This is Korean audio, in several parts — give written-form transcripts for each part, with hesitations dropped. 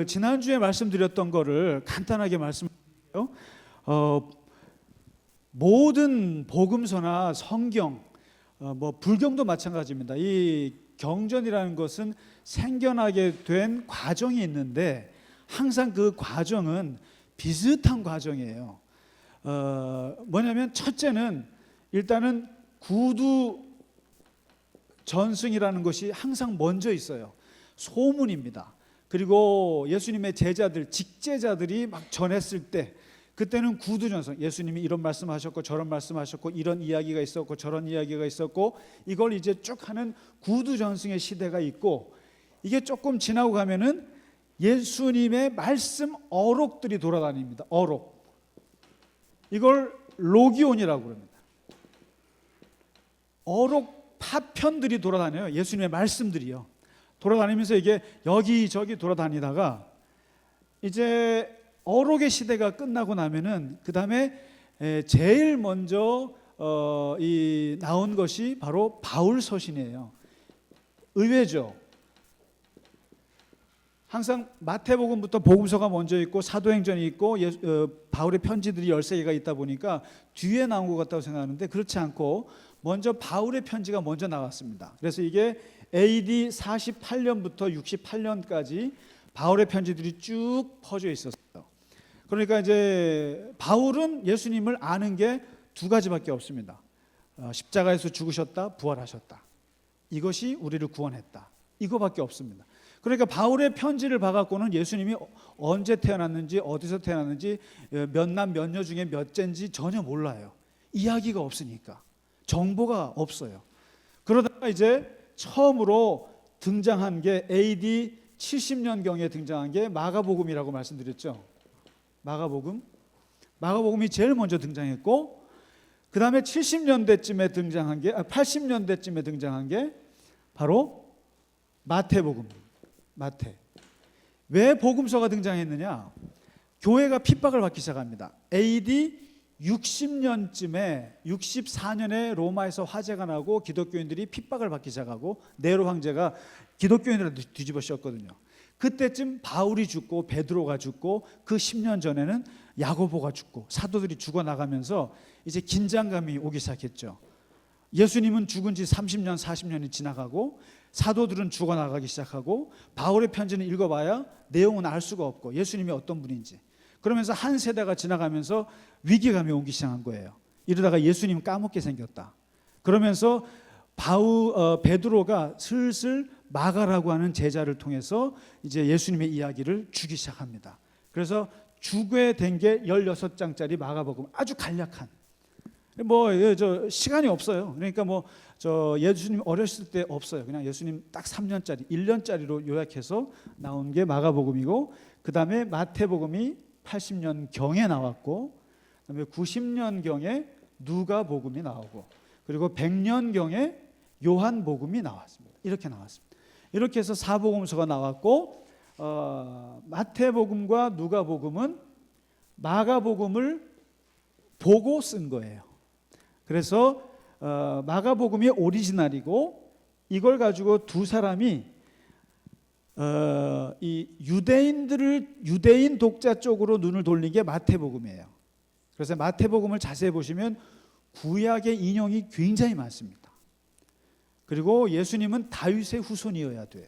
지난주에 말씀드렸던 거를 간단하게 말씀드릴게요. 모든 복음서나 성경, 불경도 마찬가지입니다. 이 경전이라는 것은 생겨나게 된 과정이 있는데 항상 그 과정은 비슷한 과정이에요. 뭐냐면 첫째는 일단은 구두 전승이라는 것이 항상 먼저 있어요. 소문입니다. 그리고 예수님의 제자들, 직제자들이 막 전했을 때 그때는 구두전승, 예수님이 이런 말씀하셨고 저런 말씀하셨고 이런 이야기가 있었고 저런 이야기가 있었고 이걸 이제 쭉 하는 구두전승의 시대가 있고, 이게 조금 지나고 가면은 예수님의 말씀 어록들이 돌아다닙니다. 어록, 이걸 로기온이라고 합니다. 어록 파편들이 돌아다녀요. 예수님의 말씀들이요. 돌아다니면서 이게 여기저기 돌아다니다가 이제 어록의 시대가 끝나고 나면은 그 다음에 제일 먼저 나온 것이 바로 바울 서신이에요. 의외죠. 항상 마태복음부터 복음서가 먼저 있고 사도행전이 있고 바울의 편지들이 13개가 있다 보니까 뒤에 나온 것 같다고 생각하는데 그렇지 않고 먼저 바울의 편지가 먼저 나왔습니다. 그래서 이게 AD 48년부터 68년까지 바울의 편지들이 쭉 퍼져 있었어요. 그러니까 이제 바울은 예수님을 아는 게 두 가지밖에 없습니다. 십자가에서 죽으셨다, 부활하셨다. 이것이 우리를 구원했다. 이거밖에 없습니다. 그러니까 바울의 편지를 봐갖고는 예수님이 언제 태어났는지, 어디서 태어났는지, 몇 남 몇 녀 중에 몇째인지 전혀 몰라요. 이야기가 없으니까. 정보가 없어요. 그러다가 이제 처음으로 등장한 게 AD 70년경에 등장한 게 마가복음이라고 말씀드렸죠. 마가복음이 제일 먼저 등장했고, 그 다음에 70년대쯤에 등장한 게 80년대쯤에 등장한 게 바로 마태복음. 왜 복음서가 등장했느냐? 교회가 핍박을 받기 시작합니다. AD 60년쯤에 64년에 로마에서 화재가 나고 기독교인들이 핍박을 받기 시작하고 네로 황제가 기독교인들을 뒤집어 씌웠거든요. 그때쯤 바울이 죽고 베드로가 죽고 그 10년 전에는 야고보가 죽고 사도들이 죽어나가면서 이제 긴장감이 오기 시작했죠. 예수님은 죽은 지 30년 40년이 지나가고 사도들은 죽어나가기 시작하고 바울의 편지는 읽어봐야 내용은 알 수가 없고 예수님이 어떤 분인지, 그러면서 한 세대가 지나가면서 위기감이 오기 시작한 거예요. 이러다가 예수님 까먹게 생겼다. 그러면서 베드로가 슬슬 마가라고 하는 제자를 통해서 이제 예수님의 이야기를 주기 시작합니다. 그래서 주게 된 게 16장짜리 마가복음, 아주 간략한, 시간이 없어요. 그러니까 예수님 어렸을 때 없어요. 그냥 예수님 딱 3년짜리, 1년짜리로 요약해서 나온 게 마가복음이고, 그 다음에 마태복음이 80년경에 나왔고, 그 다음에 90년경에 누가복음이 나오고, 그리고 100년경에 요한복음이 나왔습니다. 이렇게 나왔습니다. 이렇게 해서 사복음서가 나왔고, 마태복음과 누가복음은 마가복음을 보고 쓴 거예요. 그래서 마가복음이 오리지널이고, 이걸 가지고 두 사람이 이 유대인 독자 쪽으로 눈을 돌린 게 마태복음이에요. 그래서 마태복음을 자세히 보시면 구약의 인용이 굉장히 많습니다. 그리고 예수님은 다윗의 후손이어야 돼요.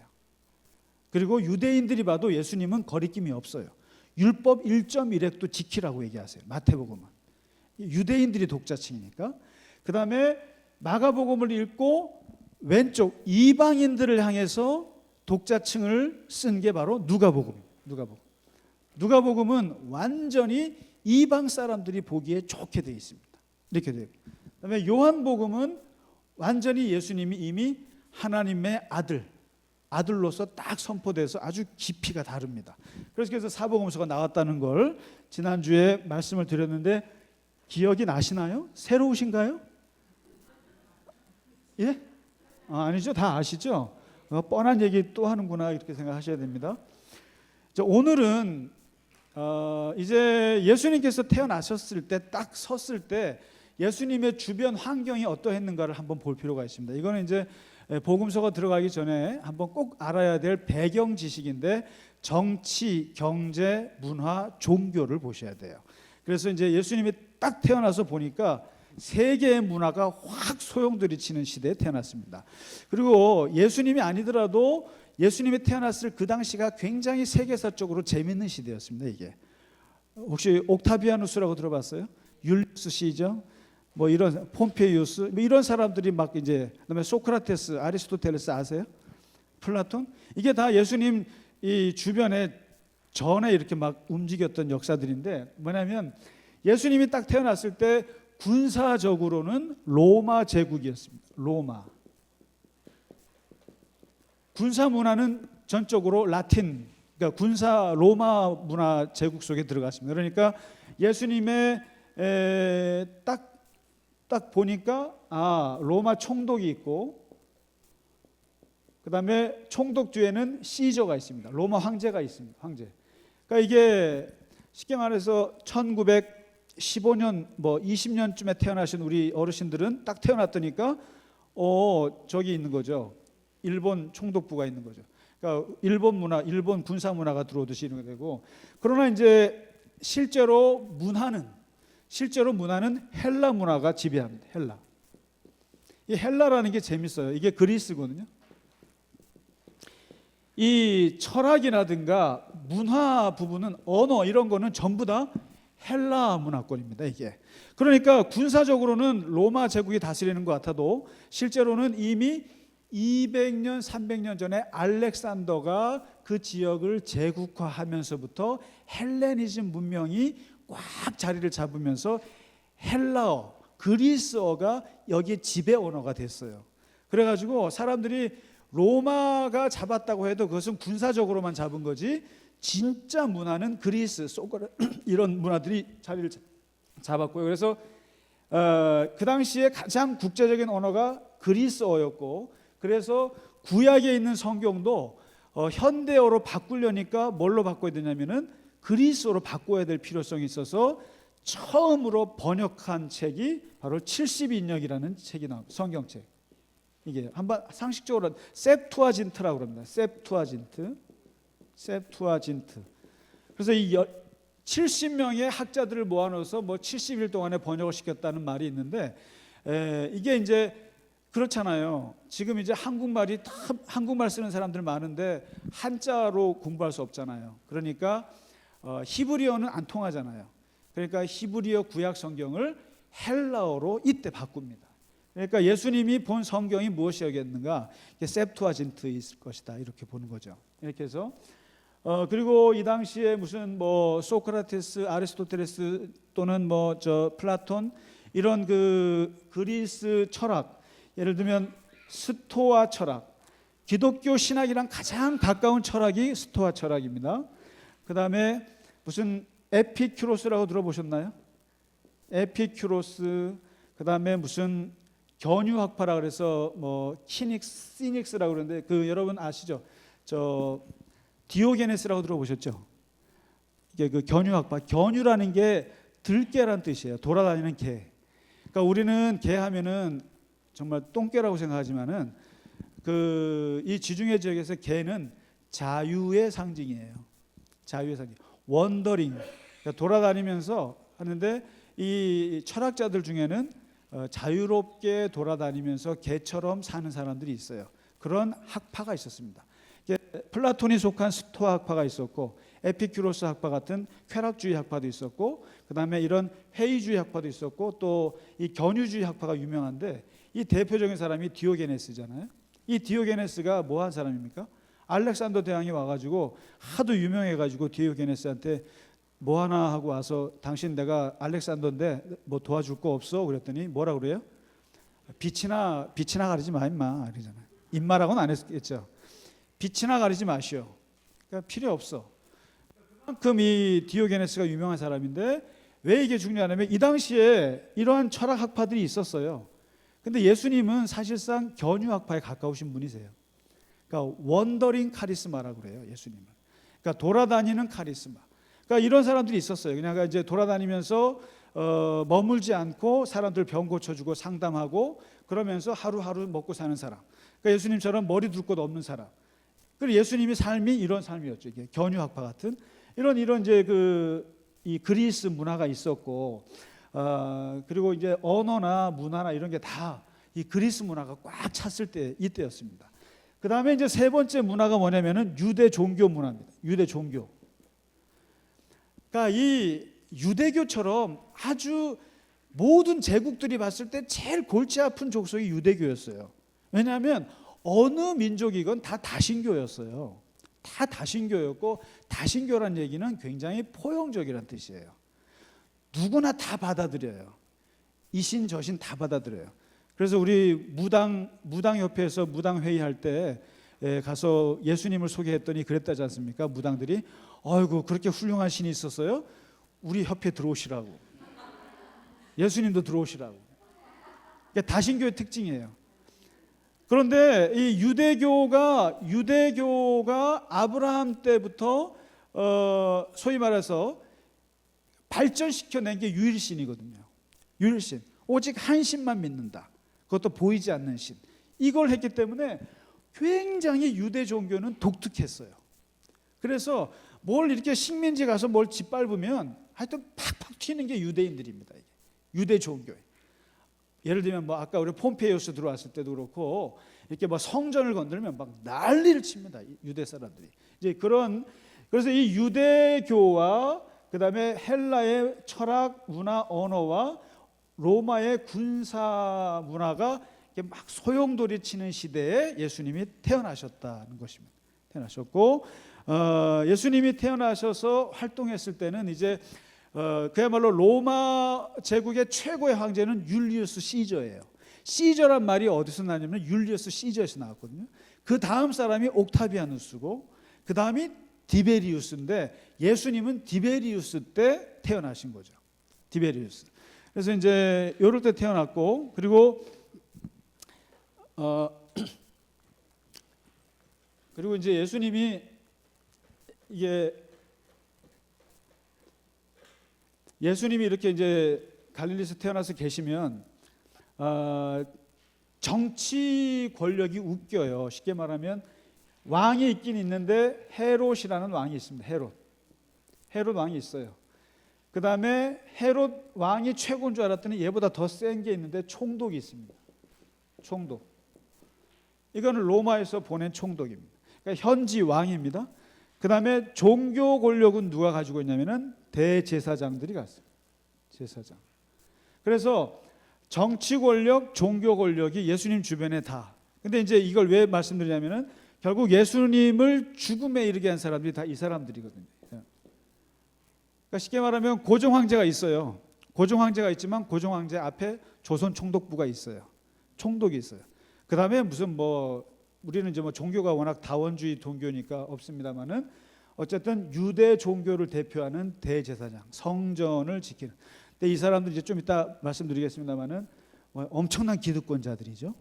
그리고 유대인들이 봐도 예수님은 거리낌이 없어요. 율법 1.1획도 지키라고 얘기하세요. 마태복음은 유대인들이 독자층이니까. 그 다음에 마가복음을 읽고 왼쪽 이방인들을 향해서 독자층을 쓴 게 바로 누가복음은 완전히 이방 사람들이 보기에 좋게 되어 있습니다. 이렇게 돼요. 그다음에 요한복음은 완전히 예수님이 이미 하나님의 아들로서 딱 선포돼서 아주 깊이가 다릅니다. 그래서 사복음서가 나왔다는 걸 지난주에 말씀을 드렸는데 기억이 나시나요? 새로우신가요? 예? 아니죠. 다 아시죠? 뻔한 얘기 또 하는구나 이렇게 생각하셔야 됩니다. 오늘은 이제 예수님께서 태어나셨을 때 딱 섰을 때 예수님의 주변 환경이 어떠했는가를 한번 볼 필요가 있습니다. 이거는 이제 복음서가 들어가기 전에 한번 꼭 알아야 될 배경 지식인데, 정치, 경제, 문화, 종교를 보셔야 돼요. 그래서 이제 예수님이 딱 태어나서 보니까 세계의 문화가 확 소용돌이치는 시대에 태어났습니다. 그리고 예수님이 아니더라도 예수님이 태어났을 그 당시가 굉장히 세계사적으로 재밌는 시대였습니다. 이게 혹시 옥타비아누스라고 들어봤어요? 율리우스 시저, 뭐 이런 폼페이우스, 뭐 이런 사람들이 막 이제 그다음에 소크라테스, 아리스토텔레스 아세요? 플라톤? 이게 다 예수님 이 주변에 전에 이렇게 막 움직였던 역사들인데 뭐냐면 예수님이 딱 태어났을 때 군사적으로는 로마 제국이었습니다. 로마. 군사 문화는 전적으로 라틴, 그러니까 군사 로마 문화 제국 속에 들어갔습니다. 그러니까 예수님의 딱 보니까 로마 총독이 있고 그다음에 총독 뒤에는 시저가 있습니다. 로마 황제가 있습니다. 황제. 그러니까 이게 쉽게 말해서 1915년 뭐 20년쯤에 태어나신 우리 어르신들은 딱 태어났더니까 저기 있는 거죠. 일본 총독부가 있는 거죠. 그러니까 일본 문화, 일본 군사 문화가 들어오듯이 이런 게 되고, 그러나 이제 실제로 문화는 헬라 문화가 지배합니다. 헬라. 이 헬라라는 게 재밌어요. 이게 그리스거든요. 이 철학이라든가 문화 부분은 언어 이런 거는 전부 다 헬라 문화권입니다. 이게. 그러니까 군사적으로는 로마 제국이 다스리는 것 같아도 실제로는 이미 200년, 300년 전에 알렉산더가 그 지역을 제국화하면서부터 헬레니즘 문명이 꽉 자리를 잡으면서 헬라어, 그리스어가 여기에 지배 언어가 됐어요. 그래가지고 사람들이 로마가 잡았다고 해도 그것은 군사적으로만 잡은 거지 진짜 문화는 그리스, 이런 문화들이 자리를 잡았고요. 그래서 그 당시에 가장 국제적인 언어가 그리스어였고, 그래서 구약에 있는 성경도 현대어로 바꾸려니까 뭘로 바꿔야 되냐면은 그리스어로 바꿔야 될 필요성이 있어서 처음으로 번역한 책이 바로 70인역이라는 책이 나옵니다. 성경책. 이게 한번 상식적으로 셉투아진트라고 합니다. 셉투아진트. 그래서 이 70명의 학자들을 모아놓아서 뭐 70일 동안에 번역을 시켰다는 말이 있는데 이게 이제 그렇잖아요. 지금 이제 한국말 쓰는 사람들 많은데 한자로 공부할 수 없잖아요. 그러니까 히브리어는 안 통하잖아요. 그러니까 히브리어 구약 성경을 헬라어로 이때 바꿉니다. 그러니까 예수님이 본 성경이 무엇이었겠는가? 셉투아진트일 것이다. 이렇게 보는 거죠. 이렇게 해서 그리고 이 당시에 무슨 뭐 소크라테스, 아리스토텔레스 또는 뭐 플라톤 이런 그 그리스 철학, 예를 들면 스토아 철학, 기독교 신학이랑 가장 가까운 철학이 스토아 철학입니다. 그 다음에 무슨 에피큐로스라고 들어보셨나요? 에피큐로스, 그 다음에 무슨 견유학파라 그래서 뭐 시닉스라고 그러는데 그 여러분 아시죠? 디오게네스라고 들어보셨죠? 이게 그 견유학파, 견유라는 게 들개란 뜻이에요. 돌아다니는 개. 그러니까 우리는 개 하면은 정말 똥개라고 생각하지만은 이 지중해 지역에서 개는 자유의 상징이에요. 자유의 상징. 원더링. 그러니까 돌아다니면서 하는데 이 철학자들 중에는 자유롭게 돌아다니면서 개처럼 사는 사람들이 있어요. 그런 학파가 있었습니다. 플라톤이 속한 스토아 학파가 있었고 에피큐로스 학파 같은 쾌락주의 학파도 있었고 그다음에 이런 회의주의 학파도 있었고 또 이 견유주의 학파가 유명한데 이 대표적인 사람이 디오게네스잖아요. 이 디오게네스가 뭐 한 사람입니까? 알렉산더 대왕이 와가지고 하도 유명해가지고 디오게네스한테 뭐 하나 하고 와서 당신 내가 알렉산더인데 뭐 도와줄 거 없어? 그랬더니 뭐라 그래요? 빛이나 가리지 마 임마 이러잖아요. 임마라고는 안 했겠죠. 빛이나 가리지 마시오. 그러니까 필요 없어. 그만큼 이 디오게네스가 유명한 사람인데 왜 이게 중요하냐면 이 당시에 이러한 철학 학파들이 있었어요. 근데 예수님은 사실상 견유학파에 가까우신 분이세요. 그러니까 원더링 카리스마라고 그래요. 예수님은. 그러니까 돌아다니는 카리스마. 그러니까 이런 사람들이 있었어요. 그냥 이제 돌아다니면서 머물지 않고 사람들 병 고쳐주고 상담하고 그러면서 하루하루 먹고 사는 사람. 그러니까 예수님처럼 머리 둘 곳 없는 사람. 그리고 예수님이 삶이 이런 삶이었죠. 이게 견유학파 같은 이런 이제 이 그리스 문화가 있었고, 그리고 이제 언어나 문화나 이런 게 다 이 그리스 문화가 꽉 찼을 때 이때였습니다. 그 다음에 이제 세 번째 문화가 뭐냐면은 유대 종교 문화입니다. 유대 종교. 그러니까 이 유대교처럼 아주 모든 제국들이 봤을 때 제일 골치 아픈 족속이 유대교였어요. 왜냐하면 어느 민족이건 다 다신교였어요. 다 다신교였고, 다신교란 얘기는 굉장히 포용적이라는 뜻이에요. 누구나 다 받아들여요. 이신 저신 다 받아들여요. 그래서 우리 무당협회에서 무당회의할 때 가서 예수님을 소개했더니 그랬다지 않습니까? 무당들이 아이고 그렇게 훌륭한 신이 있었어요? 우리 협회 들어오시라고. 예수님도 들어오시라고. 그러니까 다신교의 특징이에요. 그런데 이 유대교가 아브라함 때부터 소위 말해서 발전시켜낸 게 유일신이거든요. 유일신. 오직 한 신만 믿는다. 그것도 보이지 않는 신. 이걸 했기 때문에 굉장히 유대 종교는 독특했어요. 그래서 뭘 이렇게 식민지 가서 뭘 짓밟으면 하여튼 팍팍 튀는 게 유대인들입니다. 유대 종교에. 예를 들면 뭐 아까 우리 폼페이오스 들어왔을 때도 그렇고 이렇게 뭐 성전을 건드리면 막 난리를 칩니다. 유대 사람들이. 이제 그래서 이 유대교와 그다음에 헬라의 철학, 문화, 언어와 로마의 군사 문화가 이렇게 막 소용돌이 치는 시대에 예수님이 태어나셨다는 것입니다. 태어나셨고 예수님이 태어나셔서 활동했을 때는 이제 그야말로 로마 제국의 최고의 황제는 율리우스 시저예요. 시저란 말이 어디서 나냐면 율리우스 시저에서 나왔거든요. 그 다음 사람이 옥타비아누스고 그 다음이 디베리우스인데 예수님은 디베리우스 때 태어나신 거죠. 디베리우스. 그래서 이제 요럴 때 태어났고 그리고 그리고 이제 예수님이 이렇게 이제 갈릴리에서 태어나서 계시면 정치 권력이 웃겨요. 쉽게 말하면 왕이 있긴 있는데 헤롯이라는 왕이 있습니다. 헤롯 왕이 있어요. 그 다음에 헤롯 왕이 최고인 줄 알았더니 얘보다 더 센 게 있는데 총독이 있습니다. 총독. 이거는 로마에서 보낸 총독입니다. 그러니까 현지 왕입니다. 그 다음에 종교 권력은 누가 가지고 있냐면은 대제사장들이 갔어요. 제사장. 그래서 정치 권력, 종교 권력이 예수님 주변에 다. 근데 이제 이걸 왜 말씀드리냐면은 결국 예수님을 죽음에 이르게 한 사람들이 다 이 사람들이거든요. 그러니까 쉽게 말하면 고종 황제가 있어요. 고종 황제가 있지만 고종 황제 앞에 조선 총독부가 있어요. 총독이 있어요. 그 다음에 무슨 우리는 이제 종교가 워낙 다원주의 종교니까 없습니다만은 어쨌든 유대 종교를 대표하는 대제사장, 성전을 지키는. 근데 이 사람들 이제 좀 이따 말씀드리겠습니다만은 엄청난 기득권자들이죠.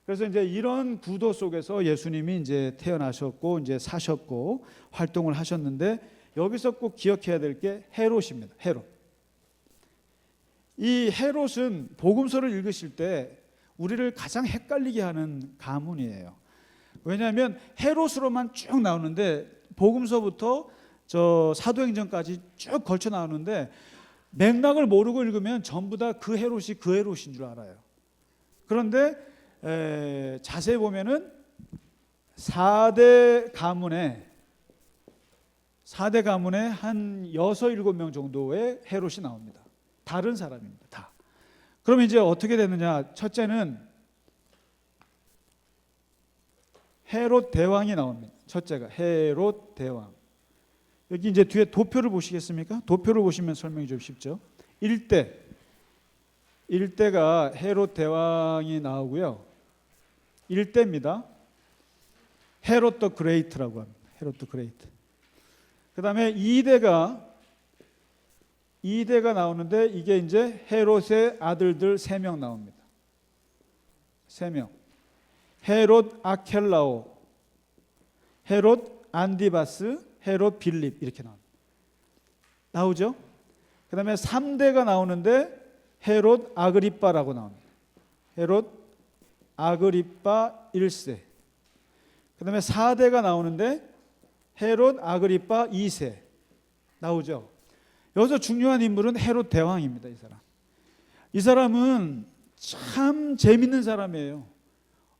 그래서 이제 이런 구도 속에서 예수님이 이제 태어나셨고 이제 사셨고 활동을 하셨는데 여기서 꼭 기억해야 될 게 헤롯입니다. 헤롯. 이 헤롯은 복음서를 읽으실 때 우리를 가장 헷갈리게 하는 가문이에요. 왜냐하면 헤롯으로만 쭉 나오는데 복음서부터 저 사도행전까지 쭉 걸쳐 나오는데 맥락을 모르고 읽으면 전부 다 그 헤롯이 그 헤롯인 줄 알아요. 그런데 자세히 보면은 4대 가문에 한 6, 7명 정도의 헤롯이 나옵니다. 다른 사람입니다. 다. 그러면 이제 어떻게 되느냐? 첫째는 헤롯 대왕이 나옵니다. 첫째가 헤롯 대왕. 여기 이제 뒤에 도표를 보시겠습니까? 도표를 보시면 설명이 좀 쉽죠. 1대가 헤롯 대왕이 나오고요. 1대입니다. 헤롯 더 그레이트라고 합니다. 헤롯 더 그레이트. 그 다음에 2대가 나오는데 이게 이제 헤롯의 아들들 3명 나옵니다. 3명. 헤롯 아켈라오, 헤롯 안디바스, 헤롯 빌립 이렇게 나오죠. 그 다음에 3대가 나오는데 헤롯 아그리빠라고 나옵니다. 헤롯 아그리빠 1세. 그다음에 4대가 나오는데 헤롯, 아그리파 2세 나오죠. 여기서 중요한 인물은 헤롯 대왕입니다. 이 사람은 참 재밌는 사람이에요.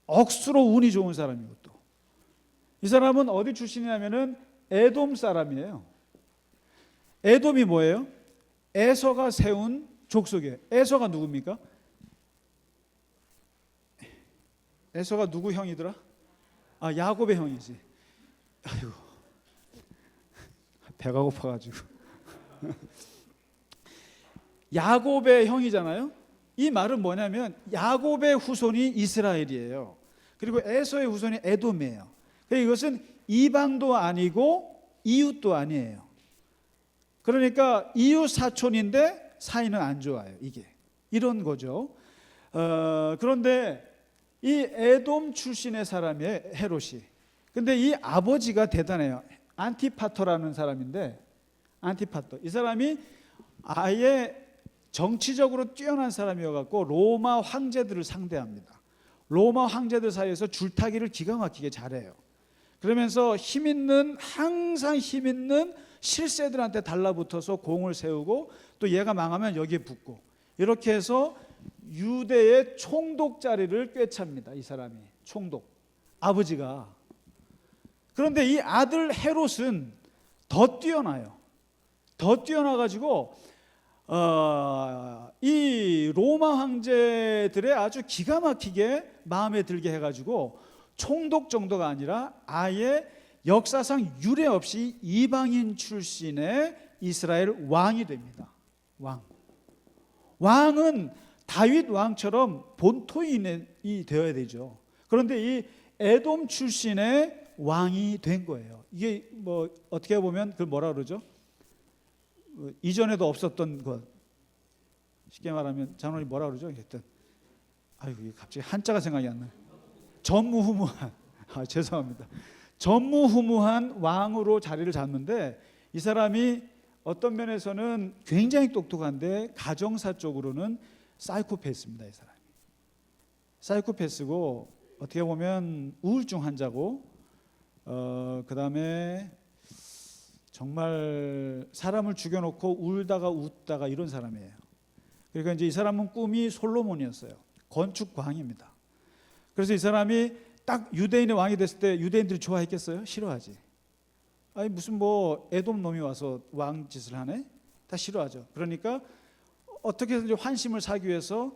억수로 운이 좋은 사람이고, 또 이 사람은 어디 출신이냐면은 에돔 사람이에요. 에돔이 뭐예요? 에서가 세운 족속이에요. 에서가 누굽니까? 에서가 누구 형이더라? 야곱의 형이지. 아이고, 배가 고파가지고. 야곱의 형이잖아요. 이 말은 뭐냐면 야곱의 후손이 이스라엘이에요. 그리고 에서의 후손이 에돔이에요. 그러니까 이것은 이방도 아니고 이웃도 아니에요. 그러니까 이웃 사촌인데 사이는 안 좋아요. 이게 이런 거죠. 그런데 이 에돔 출신의 사람이에요, 헤롯이. 근데 이 아버지가 대단해요. 안티파터라는 사람인데, 안티파터, 이 사람이 아예 정치적으로 뛰어난 사람이어갖고 로마 황제들을 상대합니다. 로마 황제들 사이에서 줄타기를 기가 막히게 잘해요. 그러면서 항상 힘 있는 실세들한테 달라붙어서 공을 세우고, 또 얘가 망하면 여기에 붙고, 이렇게 해서 유대의 총독 자리를 꿰찹니다. 이 사람이 총독, 아버지가. 그런데 이 아들 헤롯은 더 뛰어나요. 더 뛰어나가지고 이 로마 황제들의 아주 기가 막히게 마음에 들게 해가지고 총독 정도가 아니라 아예 역사상 유례 없이 이방인 출신의 이스라엘 왕이 됩니다. 왕은 다윗 왕처럼 본토인이 되어야 되죠. 그런데 이 에돔 출신의 왕이 된 거예요. 이게 뭐 어떻게 보면 그걸 뭐라 그러죠? 이전에도 없었던 것. 쉽게 말하면 장로님 뭐라 그러죠? 하여튼 아이고, 갑자기 한자가 생각이 안 나요. 전무후무한, 죄송합니다. 전무후무한 왕으로 자리를 잡는데, 이 사람이 어떤 면에서는 굉장히 똑똑한데 가정사 쪽으로는 사이코패스입니다. 이 사람이 사이코패스고, 어떻게 보면 우울증 환자고, 그 다음에 정말 사람을 죽여놓고 울다가 웃다가 이런 사람이에요. 그러니까 이제 이 사람은 꿈이 솔로몬이었어요. 건축광입니다. 그래서 이 사람이 딱 유대인의 왕이 됐을 때 유대인들이 좋아했겠어요? 싫어하지. 아니 무슨 뭐 에돔 놈이 와서 왕 짓을 하네? 다 싫어하죠. 그러니까 어떻게든지 환심을 사기 위해서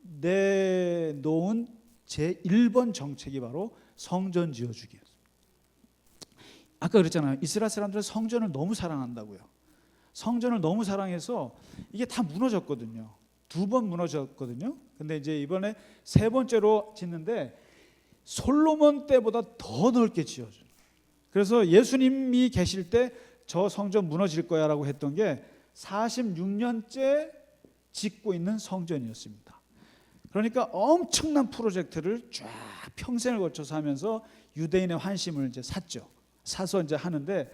내놓은 제1번 정책이 바로 성전 지어주기였어요. 아까 그랬잖아요. 이스라엘 사람들은 성전을 너무 사랑한다고요. 성전을 너무 사랑해서 이게 다 무너졌거든요. 2번 무너졌거든요. 근데 이제 이번에 3번째로 짓는데 솔로몬 때보다 더 넓게 지어줘요. 그래서 예수님이 계실 때 저 성전 무너질 거야 라고 했던 게 46년째 짓고 있는 성전이었습니다. 그러니까 엄청난 프로젝트를 쫙 평생을 거쳐서 하면서 유대인의 환심을 이제 사서 이제 하는데,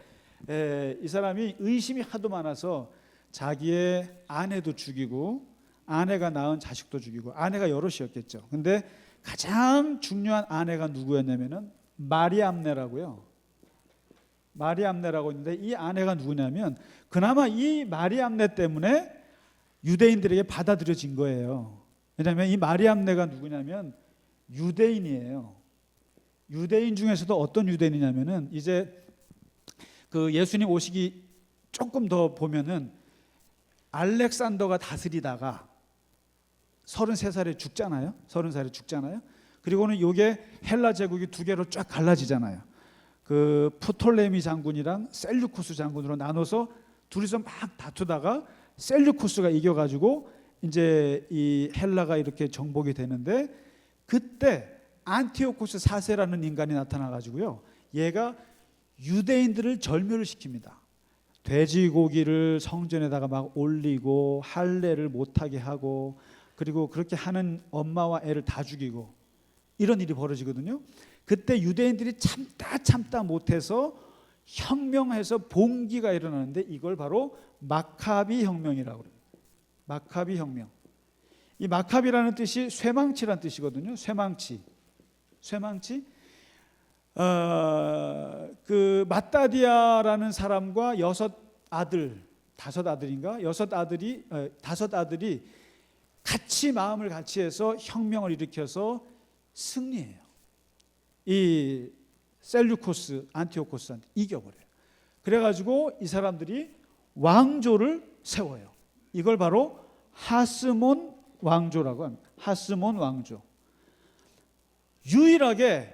이 사람이 의심이 하도 많아서 자기의 아내도 죽이고 아내가 낳은 자식도 죽이고, 아내가 여럿이었겠죠. 근데 가장 중요한 아내가 누구였냐면은 마리암네라고요. 마리암네라고 있는데, 이 아내가 누구냐면 그나마 이 마리암네 때문에 유대인들에게 받아들여진 거예요. 왜냐하면 이 마리암네가 누구냐면 유대인이에요. 유대인 중에서도 어떤 유대인이냐면은 이제 그 예수님 오시기 조금 더 보면은 알렉산더가 다스리다가 33살에 죽잖아요. 30살에 죽잖아요. 그리고는 요게 헬라 제국이 2개로 쫙 갈라지잖아요. 그 프톨레미 장군이랑 셀류쿠스 장군으로 나눠서 둘이서 막 다투다가 셀류쿠스가 이겨가지고 이제 이 헬라가 이렇게 정복이 되는데, 그때 안티오코스 4세라는 인간이 나타나가지고요, 얘가 유대인들을 절멸을 시킵니다. 돼지고기를 성전에다가 막 올리고 할례를 못하게 하고, 그리고 그렇게 하는 엄마와 애를 다 죽이고, 이런 일이 벌어지거든요. 그때 유대인들이 참다 못해서 혁명해서 봉기가 일어나는데, 이걸 바로 마카비 혁명이라고 합니다. 마카비 혁명. 이 마카비라는 뜻이 쇠망치라는 뜻이거든요. 쇠망치. 그 맏다디아라는 사람과 다섯 아들이 같이 마음을 같이 해서 혁명을 일으켜서 승리해요. 이 셀류코스 안티오코스한테 이겨버려요. 그래가지고 이 사람들이 왕조를 세워요. 이걸 바로 하스몬 왕조라고 합니다. 하스몬 왕조. 유일하게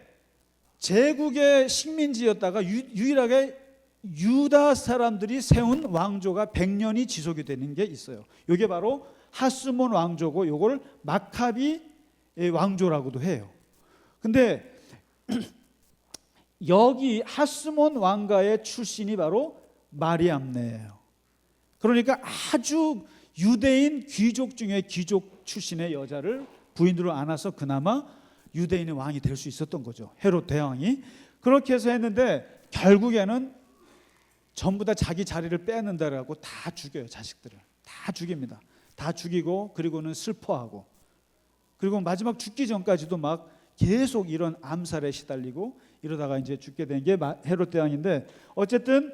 제국의 식민지였다가 유일하게 유다 사람들이 세운 왕조가 100년이 지속이 되는 게 있어요. 이게 바로 하스몬 왕조고, 이걸 마카비 왕조라고도 해요. 근데 여기 하스몬 왕가의 출신이 바로 마리암네예요. 그러니까 아주 유대인 귀족 중에 귀족 출신의 여자를 부인으로 안아서 그나마 유대인의 왕이 될 수 있었던 거죠. 헤롯 대왕이. 그렇게 해서 했는데 결국에는 전부 다 자기 자리를 빼앗는다라고 다 죽여요. 자식들을 다 죽입니다. 다 죽이고, 그리고는 슬퍼하고, 그리고 마지막 죽기 전까지도 막 계속 이런 암살에 시달리고 이러다가 이제 죽게 된 게 헤롯 대왕인데, 어쨌든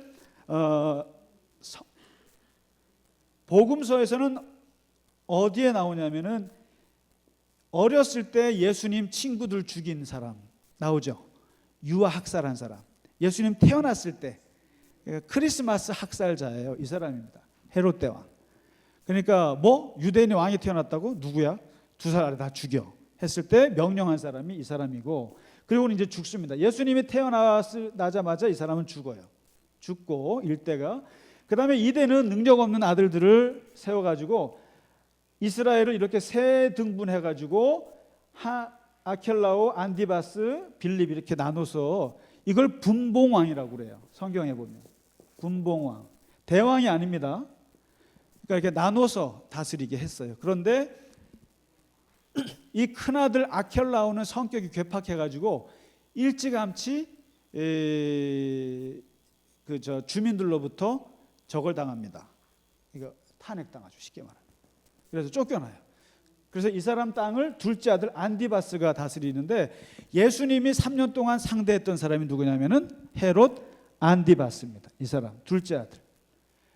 복음서에서는 어디에 나오냐면은 어렸을 때 예수님 친구들 죽인 사람 나오죠. 유아 학살한 사람. 예수님 태어났을 때 크리스마스 학살자예요. 이 사람입니다. 헤롯 대왕. 그러니까 뭐 유대인의 왕이 태어났다고? 누구야? 2살 아래 다 죽여 했을 때 명령한 사람이 이 사람이고, 그리고 이제 죽습니다. 예수님이 태어나자마자 이 사람은 죽어요. 죽고 일대가, 그 다음에 이대는 능력 없는 아들들을 세워가지고 이스라엘을 이렇게 세 등분해가지고 아켈라오, 안디바스, 빌립 이렇게 나눠서 이걸 분봉왕이라고 그래요. 성경에 보면 분봉왕, 대왕이 아닙니다. 그러니까 이렇게 나눠서 다스리게 했어요. 그런데 이 큰아들 아켈라오는 성격이 괴팍해가지고 일찌감치 주민들로부터 저걸 당합니다. 이거 탄핵당하죠, 쉽게 말하면. 그래서 쫓겨나요. 그래서 이 사람 땅을 둘째 아들 안디바스가 다스리는데, 예수님이 3년 동안 상대했던 사람이 누구냐면은 헤롯 안디바스입니다. 이 사람 둘째 아들.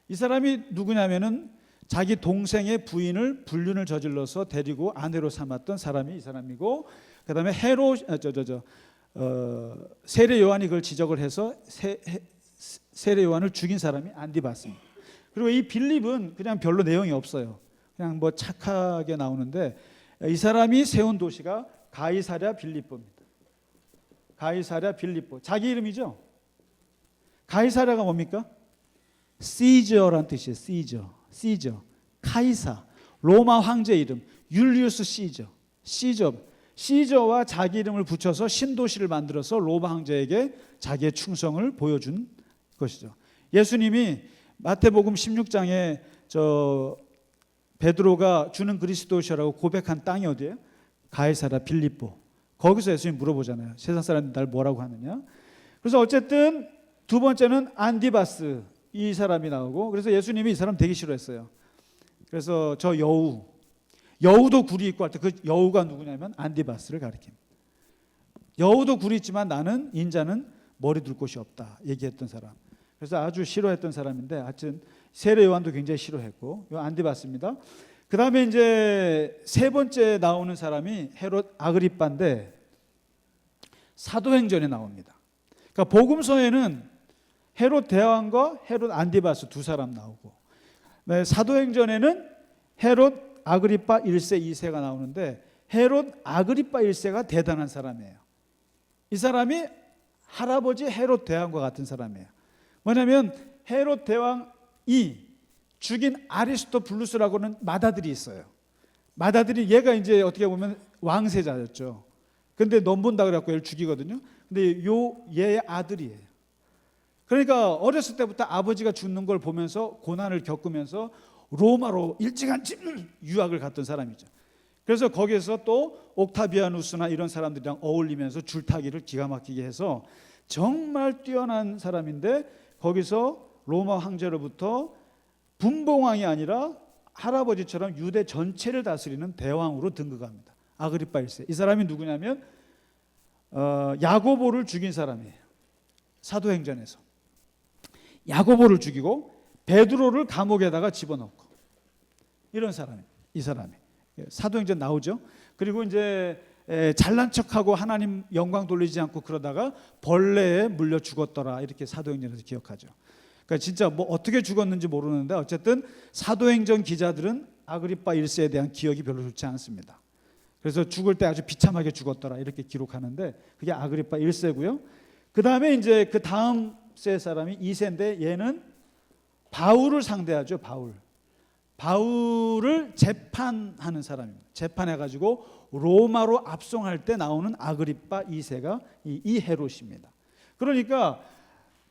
이 사람이 누구냐면은 자기 동생의 부인을 불륜을 저질러서 데리고 아내로 삼았던 사람이 이 사람이고, 그다음에 세례 요한이 그걸 지적을 해서 세례 요한을 죽인 사람이 안디바스입니다. 그리고 이 빌립은 그냥 별로 내용이 없어요. 그냥 뭐 착하게 나오는데, 이 사람이 세운 도시가 가이사랴 빌립보입니다. 가이사랴 빌립보. 자기 이름이죠. 가이사랴가 뭡니까? 시저라는 뜻이에요. 시저. 카이사. 로마 황제 이름. 율리우스 시저와 자기 이름을 붙여서 신도시를 만들어서 로마 황제에게 자기의 충성을 보여준 것이죠. 예수님이 마태복음 16장에 베드로가 주는 그리스도시라고 고백한 땅이 어디예요? 가이사랴 빌립보. 거기서 예수님 물어보잖아요. 세상 사람들이 날 뭐라고 하느냐. 그래서 어쨌든 두 번째는 안디바스, 이 사람이 나오고, 그래서 예수님이 이 사람 되게 싫어했어요. 그래서 저 여우도 굴이 있고 할 때 그 여우가 누구냐면 안디바스를 가리킵니다. 여우도 굴이 있지만 나는 인자는 머리 둘 곳이 없다 얘기했던 사람. 그래서 아주 싫어했던 사람인데, 하여튼 세례 요한도 굉장히 싫어했고, 요 안디바스입니다. 그 다음에 이제 세 번째 나오는 사람이 헤롯 아그리빠인데, 사도행전에 나옵니다. 그러니까 복음서에는 헤롯 대왕과 헤롯 안디바스 두 사람 나오고, 사도행전에는 헤롯 아그리빠 1세 2세가 나오는데, 헤롯 아그리빠 1세가 대단한 사람이에요. 이 사람이 할아버지 헤롯 대왕과 같은 사람이에요. 뭐냐면 헤롯 대왕이 죽인 아리스토블루스라고는 맏아들이 있어요. 맏아들이, 얘가 이제 어떻게 보면 왕세자였죠. 근데 넘본다 그래갖고 얘를 죽이거든요. 근데 얘의 아들이에요. 그러니까 어렸을 때부터 아버지가 죽는 걸 보면서 고난을 겪으면서 로마로 일찌감치 유학을 갔던 사람이죠. 그래서 거기에서 또 옥타비아누스나 이런 사람들이랑 어울리면서 줄타기를 기가 막히게 해서 정말 뛰어난 사람인데, 거기서 로마 황제로부터 분봉왕이 아니라 할아버지처럼 유대 전체를 다스리는 대왕으로 등극합니다. 아그리빠 1세. 이 사람이 누구냐면 야고보를 죽인 사람이에요. 사도행전에서 야고보를 죽이고 베드로를 감옥에다가 집어넣고 이런 사람이, 이 사람이 사도행전 나오죠. 그리고 이제 잘난 척하고 하나님 영광 돌리지 않고 그러다가 벌레에 물려 죽었더라, 이렇게 사도행전에서 기억하죠. 그러니까 진짜 뭐 어떻게 죽었는지 모르는데 어쨌든 사도행전 기자들은 아그리파 1세에 대한 기억이 별로 좋지 않습니다. 그래서 죽을 때 아주 비참하게 죽었더라, 이렇게 기록하는데 그게 아그리파 1세고요. 그 다음에 이제 그 다음 세 사람이 2세인데 얘는 바울을 상대하죠. 바울을 재판하는 사람입니다. 재판해가지고 로마로 압송할 때 나오는 아그리파 2세가 이 헤롯입니다. 그러니까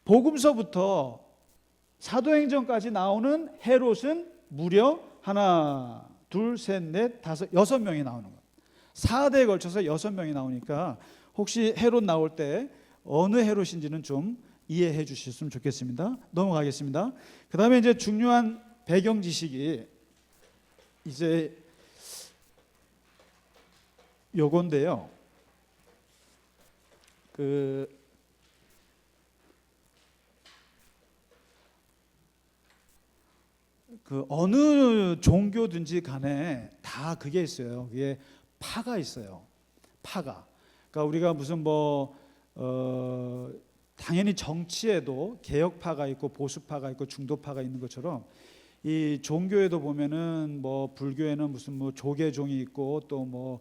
복음서부터 사도행전까지 나오는 헤롯은 무려 하나, 둘, 셋, 넷, 다섯, 6명이 나오는 거예요. 4대에 걸쳐서 6명이 나오니까 혹시 헤롯 나올 때 어느 헤롯인지는 좀 이해해 주셨으면 좋겠습니다. 넘어가겠습니다. 그 다음에 이제 중요한 배경 지식이 이제 요건데요. 그 어느 종교든지 간에 다 그게 있어요. 그게 파가 있어요. 파가. 그러니까 우리가 무슨 당연히 정치에도 개혁파가 있고 보수파가 있고 중도파가 있는 것처럼 이 종교에도 보면은 뭐 불교에는 무슨 뭐 조계종이 있고 또 뭐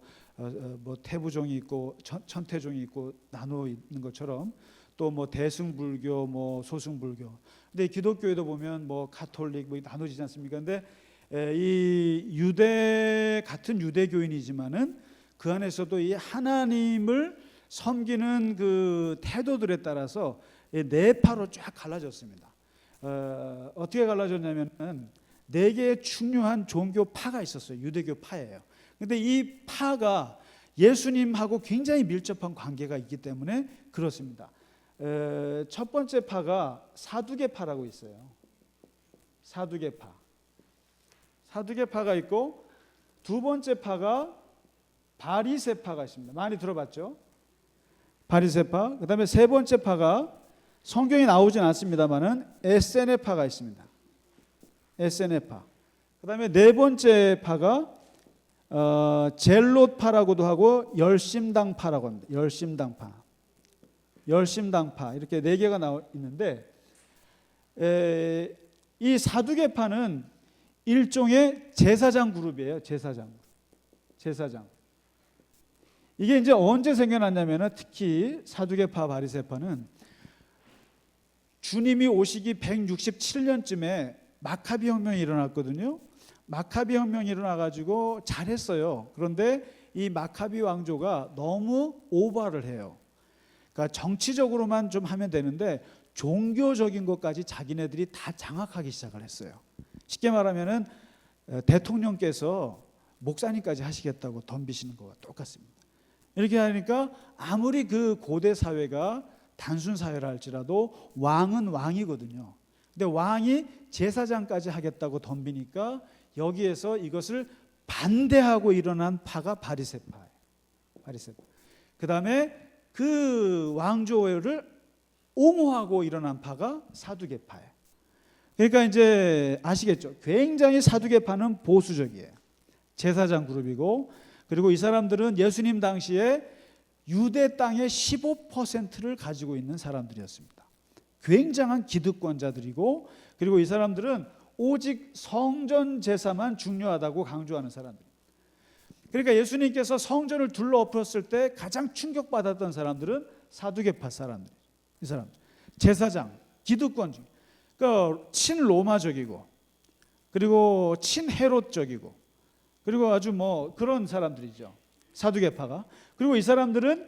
태부종이 있고 천태종이 있고 나누어 있는 것처럼 또 뭐 대승불교 뭐 소승불교. 근데 기독교에도 보면 뭐 가톨릭 뭐 나눠지지 않습니까? 근데 이 유대 같은 유대교인이지만은 그 안에서도 이 하나님을 섬기는 그 태도들에 따라서 네 파로 쫙 갈라졌습니다. 어떻게 갈라졌냐면은 4개의 중요한 종교 파가 있었어요. 유대교 파예요. 근데 이 파가 예수님하고 굉장히 밀접한 관계가 있기 때문에 그렇습니다. 첫 번째 파가 사두개파라고 있어요. 사두개파가 있고 두 번째 파가 바리새파가 있습니다. 많이 들어봤죠? 바리새파. 그다음에 세 번째 파가 성경에 나오진 않습니다만은 에세네파가 있습니다. 에세네파. 그다음에 네 번째 파가 젤롯파라고도 하고 열심당파라고 합니다. 열심당파 이렇게 4개가 나와 있는데 이 사두개파는 일종의 제사장 그룹이에요. 제사장. 이게 이제 언제 생겨났냐면은 특히 사두개파 바리새파는 주님이 오시기 167년쯤에 마카비 혁명이 일어났거든요. 마카비 혁명이 일어나가지고 잘했어요. 그런데 이 마카비 왕조가 너무 오버를 해요. 그러니까 정치적으로만 좀 하면 되는데 종교적인 것까지 자기네들이 다 장악하기 시작을 했어요. 쉽게 말하면은 대통령께서 목사님까지 하시겠다고 덤비시는 거와 똑같습니다. 이렇게 하니까 아무리 그 고대 사회가 단순 사회라 할지라도 왕은 왕이거든요. 근데 왕이 제사장까지 하겠다고 덤비니까 여기에서 이것을 반대하고 일어난 파가 바리새파예요. 그 다음에 그 왕조를 옹호하고 일어난 파가 사두개파예요. 그러니까 이제 아시겠죠? 굉장히 사두개파는 보수적이에요. 제사장 그룹이고, 그리고 이 사람들은 예수님 당시에 유대 땅의 15%를 가지고 있는 사람들이었습니다. 굉장한 기득권자들이고, 그리고 이 사람들은 오직 성전 제사만 중요하다고 강조하는 사람들. 그러니까 예수님께서 성전을 둘러 엎었을 때 가장 충격받았던 사람들은 사두개파 사람들. 이 사람들 제사장, 기득권주. 그러니까 친로마적이고, 그리고 친헤롯적이고, 그리고 아주 뭐 그런 사람들이죠. 사두개파가. 그리고 이 사람들은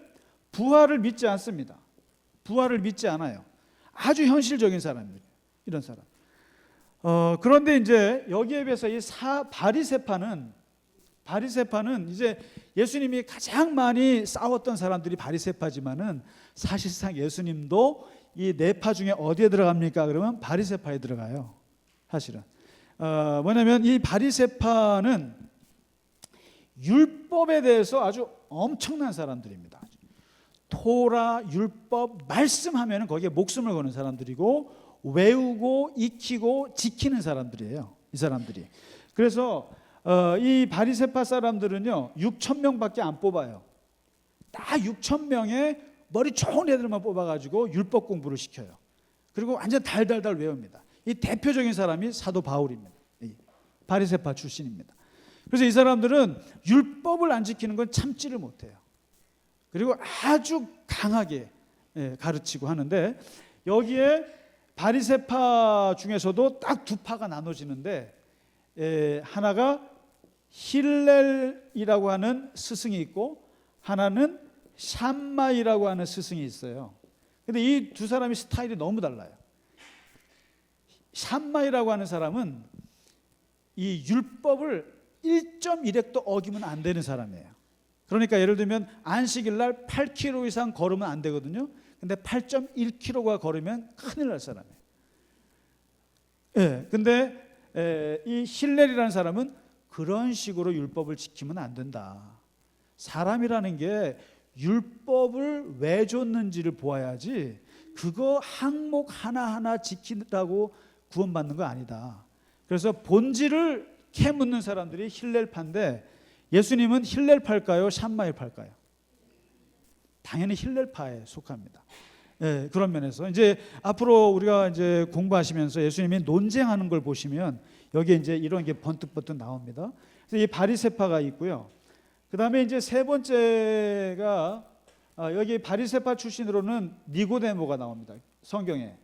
부활을 믿지 않습니다. 부활을 믿지 않아요. 아주 현실적인 사람들이에요. 이런 사람. 그런데 이제 여기에 비해서 이 바리새파는 이제 예수님이 가장 많이 싸웠던 사람들이 바리새파지만은 사실상 예수님도 이 4파 중에 어디에 들어갑니까? 그러면 바리새파에 들어가요. 사실은 뭐냐면 이 바리새파는 율법에 대해서 아주 엄청난 사람들입니다. 토라, 율법, 말씀하면 거기에 목숨을 거는 사람들이고 외우고 익히고 지키는 사람들이에요. 이 사람들이. 그래서 이 바리새파 사람들은요 6천 명밖에 안 뽑아요. 딱 6천 명의 머리 좋은 애들만 뽑아가지고 율법 공부를 시켜요. 그리고 완전 달달달 외웁니다. 이 대표적인 사람이 사도 바울입니다. 바리새파 출신입니다. 그래서 이 사람들은 율법을 안 지키는 건 참지를 못해요. 그리고 아주 강하게 가르치고 하는데, 여기에 바리새파 중에서도 딱 두 파가 나눠지는데, 하나가 힐렐이라고 하는 스승이 있고 하나는 샴마이라고 하는 스승이 있어요. 근데 이 두 사람이 스타일이 너무 달라요. 샴마이라고 하는 사람은 이 율법을 1.1획도 어기면 안 되는 사람이에요. 그러니까 예를 들면 안식일 날 8km 이상 걸으면 안 되거든요. 근데 8.1km가 걸으면 큰일 날 사람이에요. 근데 이 힐렐이라는 사람은 그런 식으로 율법을 지키면 안 된다. 사람이라는 게 율법을 왜 줬는지를 보아야지 그거 항목 하나하나 지키라고 구원받는 거 아니다. 그래서 본질을 캐묻는 사람들이 힐렐파인데, 예수님은 힐렐파일까요? 샴마일파일까요? 당연히 힐렐파에 속합니다. 그런 면에서 이제 앞으로 우리가 이제 공부하시면서 예수님이 논쟁하는 걸 보시면 여기에 이제 이런 게 번뜩번뜩 나옵니다. 그래서 이 바리새파가 있고요. 그 다음에 이제 세 번째가 여기 바리새파 출신으로는 니고데모가 나옵니다. 성경에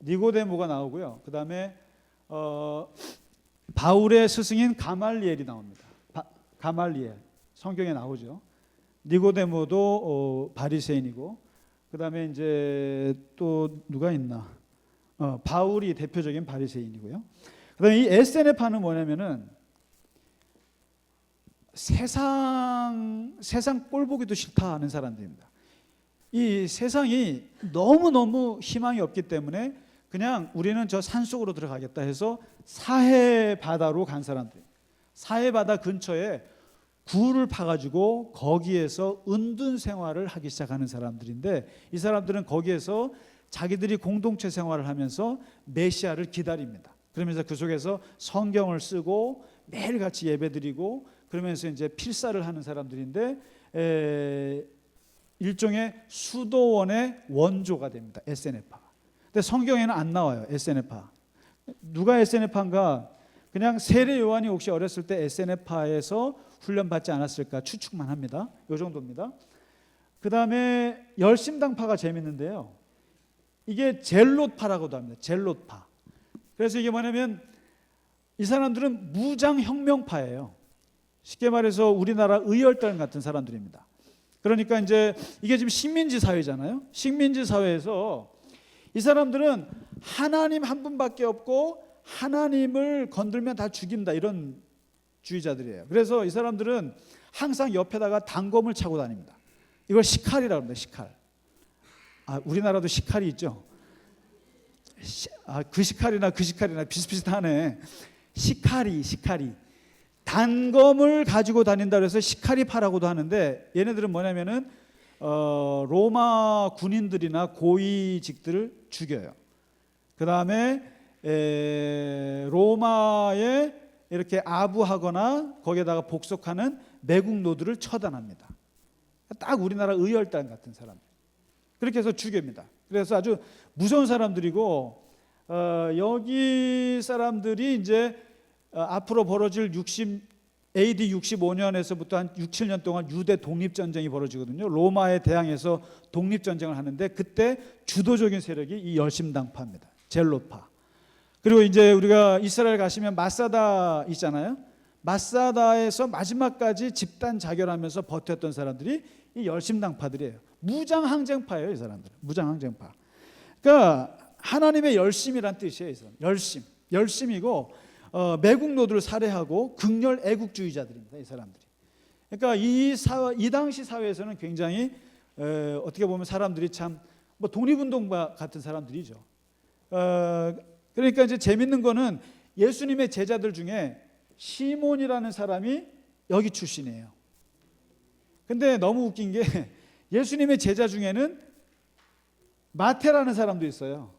니고데모가 나오고요. 그 다음에 바울의 스승인 가말리엘이 나옵니다. 가말리엘 성경에 나오죠. 니고데모도 바리새인이고, 그 다음에 이제 또 누가 있나? 바울이 대표적인 바리새인이고요. 그 다음에 이 에세네파는 뭐냐면은 세상 꼴 보기도 싫다 하는 사람들입니다. 이 세상이 너무너무 희망이 없기 때문에 그냥 우리는 저 산속으로 들어가겠다 해서 사해 바다로 간 사람들. 사해 바다 근처에 굴을 파가지고 거기에서 은둔 생활을 하기 시작하는 사람들인데, 이 사람들은 거기에서 자기들이 공동체 생활을 하면서 메시아를 기다립니다. 그러면서 그 속에서 성경을 쓰고 매일같이 예배드리고 그러면서 이제 필사를 하는 사람들인데, 일종의 수도원의 원조가 됩니다. 에세네파가. 근데 성경에는 안 나와요. 에세네파. 누가 에세네파인가? 그냥 세례 요한이 혹시 어렸을 때 에세네파에서 훈련받지 않았을까 추측만 합니다. 이 정도입니다. 그 다음에 열심당파가 재밌는데요. 이게 젤롯파라고도 합니다. 젤롯파. 그래서 이게 뭐냐면 이 사람들은 무장혁명파예요. 쉽게 말해서 우리나라 의열단 같은 사람들입니다. 그러니까 이제 이게 지금 식민지 사회잖아요. 식민지 사회에서 이 사람들은 하나님 한 분밖에 없고 하나님을 건들면 다 죽인다, 이런 주의자들이에요. 그래서 이 사람들은 항상 옆에다가 단검을 차고 다닙니다. 이걸 시칼이라고 합니다. 시칼. 우리나라도 시칼이 있죠. 그 시칼이나 비슷비슷하네. 시칼이 단검을 가지고 다닌다 해서 시칼이파라고도 하는데, 얘네들은 뭐냐면은 로마 군인들이나 고위직들을 죽여요. 그 다음에 로마에 이렇게 아부하거나 거기에다가 복속하는 매국노들을 처단합니다. 딱 우리나라 의열단 같은 사람들. 그렇게 해서 죽입니다. 그래서 아주 무서운 사람들이고, 여기 사람들이 이제 앞으로 벌어질 AD 65년에서부터 한 6, 7년 동안 유대 독립전쟁이 벌어지거든요. 로마에 대항해서 독립전쟁을 하는데, 그때 주도적인 세력이 이 열심당파입니다. 젤롯파. 그리고 이제 우리가 이스라엘 가시면 마사다 있잖아요. 마사다에서 마지막까지 집단 자결하면서 버텼던 사람들이 이 열심당파들이에요. 무장항쟁파예요, 이 사람들. 무장항쟁파. 그러니까 하나님의 열심이란 뜻이에요, 이 사람. 열심이고 매국노들을 살해하고 극렬 애국주의자들입니다, 이 사람들이. 그러니까 이 당시 사회에서는 굉장히 어떻게 보면 사람들이 참 뭐 독립운동가 같은 사람들이죠. 그러니까 이제 재밌는 거는 예수님의 제자들 중에 시몬이라는 사람이 여기 출신이에요. 근데 너무 웃긴 게 예수님의 제자 중에는 마태라는 사람도 있어요.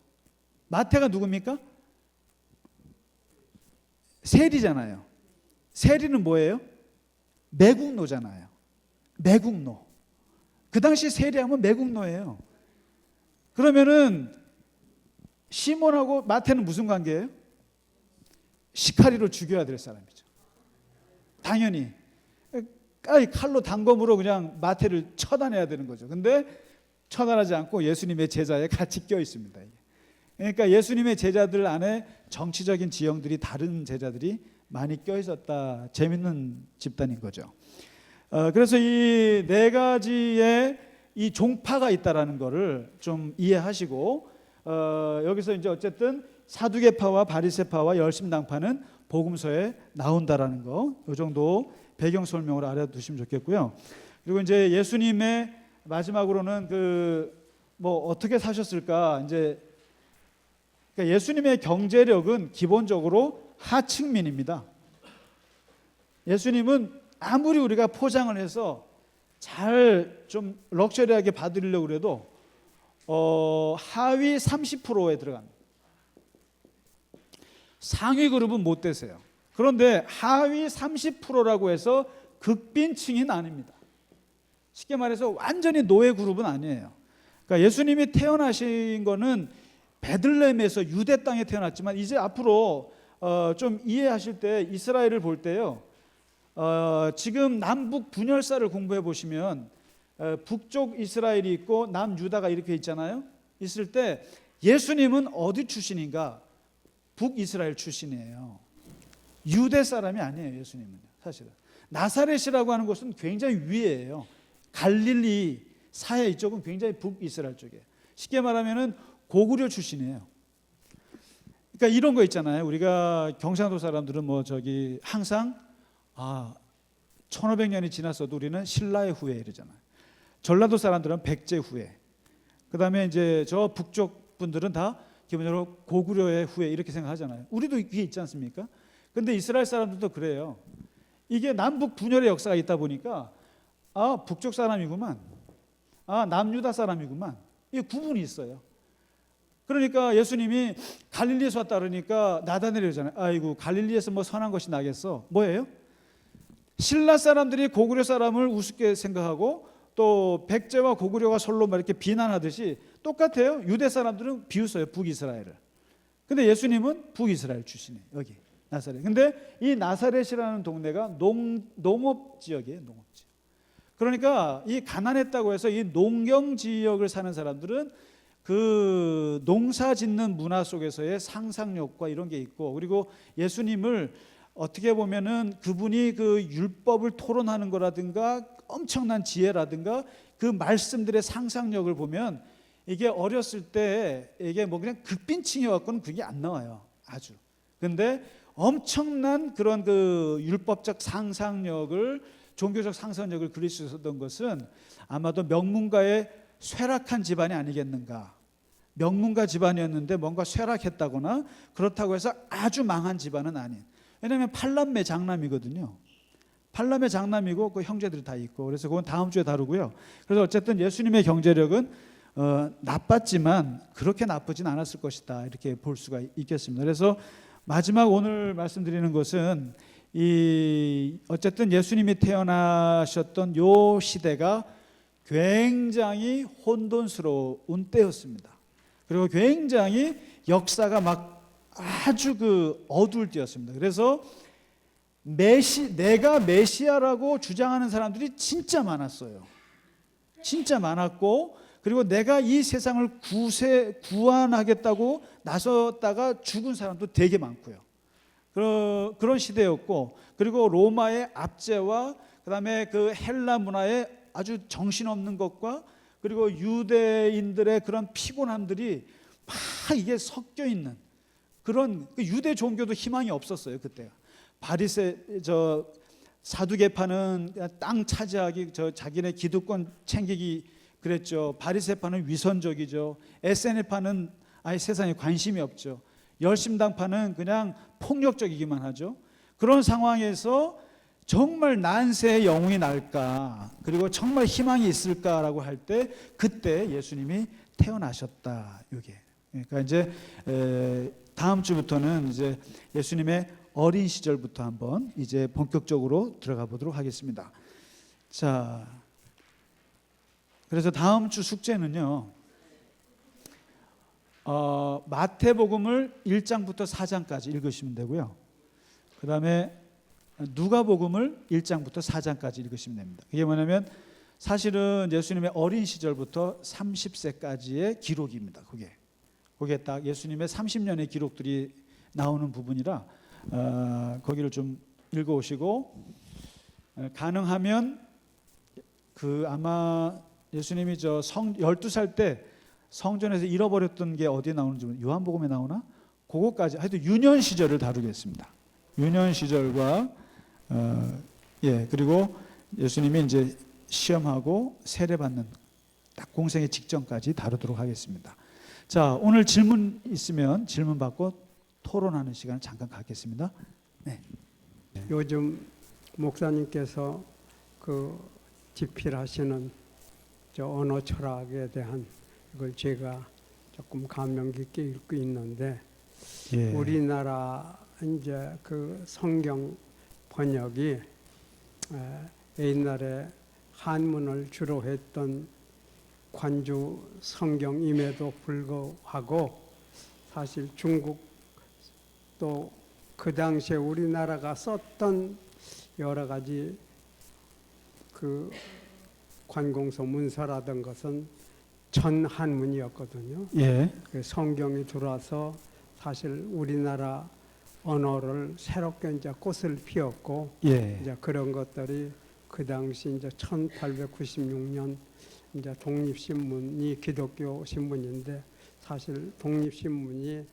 마태가 누굽니까? 세리잖아요. 세리는 뭐예요? 매국노잖아요. 매국노. 그 당시 세리하면 매국노예요. 그러면은 시몬하고 마태는 무슨 관계예요? 시카리로 죽여야 될 사람이죠. 당연히 칼로 단검으로 그냥 마태를 처단해야 되는 거죠. 근데 처단하지 않고 예수님의 제자에 같이 껴 있습니다. 그러니까 예수님의 제자들 안에 정치적인 지형들이 다른 제자들이 많이 껴 있었다. 재밌는 집단인 거죠. 그래서 이 네 가지의 이 종파가 있다라는 것을 좀 이해하시고, 여기서 이제 어쨌든 사두개파와 바리새파와 열심당파는 복음서에 나온다라는 거, 이 정도 배경 설명을 알아두시면 좋겠고요. 그리고 이제 예수님의 마지막으로는 뭐 어떻게 사셨을까? 이제 그러니까 예수님의 경제력은 기본적으로 하층민입니다. 예수님은 아무리 우리가 포장을 해서 잘 좀 럭셔리하게 받으려고 그래도 하위 30%에 들어갑니다. 상위 그룹은 못 되세요. 그런데 하위 30%라고 해서 극빈층은 아닙니다. 쉽게 말해서 완전히 노예 그룹은 아니에요. 그러니까 예수님이 태어나신 거는 베들레헴에서 유대 땅에 태어났지만 이제 앞으로 좀 이해하실 때 이스라엘을 볼 때요. 지금 남북 분열사를 공부해 보시면 북쪽 이스라엘이 있고 남유다가 이렇게 있잖아요. 있을 때 예수님은 어디 출신인가? 북이스라엘 출신이에요. 유대 사람이 아니에요. 예수님은 사실은 나사렛이라고 하는 곳은 굉장히 위에요. 갈릴리 사해 이쪽은 굉장히 북이스라엘 쪽이에요. 쉽게 말하면은 고구려 출신이에요. 그러니까 이런 거 있잖아요. 우리가 경상도 사람들은 뭐 저기 항상 1500년이 지났어도 우리는 신라의 후예 이러잖아요. 전라도 사람들은 백제 후예. 그다음에 이제 저 북쪽 분들은 다 기본적으로 고구려의 후예 이렇게 생각하잖아요. 우리도 그게 있지 않습니까? 근데 이스라엘 사람들도 그래요. 이게 남북 분열의 역사가 있다 보니까 북쪽 사람이구만. 남유다 사람이구만. 이게 구분이 있어요. 그러니까 예수님이 갈릴리에서 왔다 그러니까 나다나엘이잖아요. 아이고 갈릴리에서 뭐 선한 것이 나겠어. 뭐예요? 신라 사람들이 고구려 사람을 우습게 생각하고 또 백제와 고구려가 서로 막 이렇게 비난하듯이 똑같아요. 유대 사람들은 비웃어요. 북이스라엘을. 근데 예수님은 북이스라엘 출신이에요. 여기 나사렛. 근데 이 나사렛이라는 동네가 농업 지역이에요. 농업 지역. 그러니까 이 가난했다고 해서 이 농경 지역을 사는 사람들은 그 농사 짓는 문화 속에서의 상상력과 이런 게 있고, 그리고 예수님을 어떻게 보면은 그분이 그 율법을 토론하는 거라든가 엄청난 지혜라든가 그 말씀들의 상상력을 보면 이게 어렸을 때 이게 뭐 그냥 극빈층이 갖고는 그게 안 나와요. 아주. 근데 엄청난 그런 그 율법적 상상력을, 종교적 상상력을 그릴 수 있었던 것은 아마도 명문가의 쇠락한 집안이 아니겠는가. 명문가 집안이었는데 뭔가 쇠락했다거나 그렇다고 해서 아주 망한 집안은 아닌. 왜냐하면 8남매 장남이거든요. 8남매 장남이고 그 형제들이 다 있고, 그래서 그건 다음 주에 다루고요. 그래서 어쨌든 예수님의 경제력은 나빴지만 그렇게 나쁘진 않았을 것이다, 이렇게 볼 수가 있겠습니다. 그래서 마지막 오늘 말씀드리는 것은 어쨌든 예수님이 태어나셨던 요 시대가 굉장히 혼돈스러운 때였습니다. 그리고 굉장히 역사가 막 아주 그 어두울 때였습니다. 그래서 내가 메시아라고 주장하는 사람들이 진짜 많았어요. 진짜 많았고, 그리고 내가 이 세상을 구원하겠다고 나섰다가 죽은 사람도 되게 많고요. 그런 시대였고, 그리고 로마의 압제와 그다음에 그 헬라 문화의 아주 정신없는 것과 그리고 유대인들의 그런 피곤함들이 막 이게 섞여 있는 그런, 유대 종교도 희망이 없었어요 그때가. 사두개파는 땅 차지하기, 자기네 기득권 챙기기 그랬죠. 바리새파는 위선적이죠. SNL파는 아예 세상에 관심이 없죠. 열심당파는 그냥 폭력적이기만 하죠. 그런 상황에서 정말 난세의 영웅이 날까, 그리고 정말 희망이 있을까라고 할 때 그때 예수님이 태어나셨다. 이게. 그러니까 이제 다음 주부터는 이제 예수님의 어린 시절부터 한번 이제 본격적으로 들어가 보도록 하겠습니다. 자, 그래서 다음 주 숙제는요. 마태복음을 1장부터 4장까지 읽으시면 되고요. 그 다음에 누가복음을 1장부터 4장까지 읽으시면 됩니다. 그게 뭐냐면 사실은 예수님의 어린 시절부터 30세까지의 기록입니다. 그게 딱 예수님의 30년의 기록들이 나오는 부분이라 거기를 좀 읽어오시고, 가능하면 아마 예수님이 12살 때 성전에서 잃어버렸던 게 어디에 나오는지 요한복음에 나오나? 그거까지 하여튼 유년 시절을 다루겠습니다. 유년 시절과 그리고 예수님이 이제 시험하고 세례받는 딱 공생의 직전까지 다루도록 하겠습니다. 자, 오늘 질문 있으면 질문 받고 토론하는 시간을 잠깐 갖겠습니다. 네. 요즘 목사님께서 집필하시는 언어 철학에 대한 이걸 제가 조금 감명 깊게 읽고 있는데, 우리나라 이제 성경 번역이 옛날에 한문을 주로 했던 관주 성경임에도 불구하고 사실 중국 또 그 당시에 우리나라가 썼던 여러 가지 관공서 문서라던 것은 전한문이었거든요. 성경이 들어와서 사실 우리나라 언어를 새롭게 이제 꽃을 피웠고, 이제 그런 것들이 그 당시 이제 1896년 이제 독립신문이 기독교 신문인데, 사실 독립신문이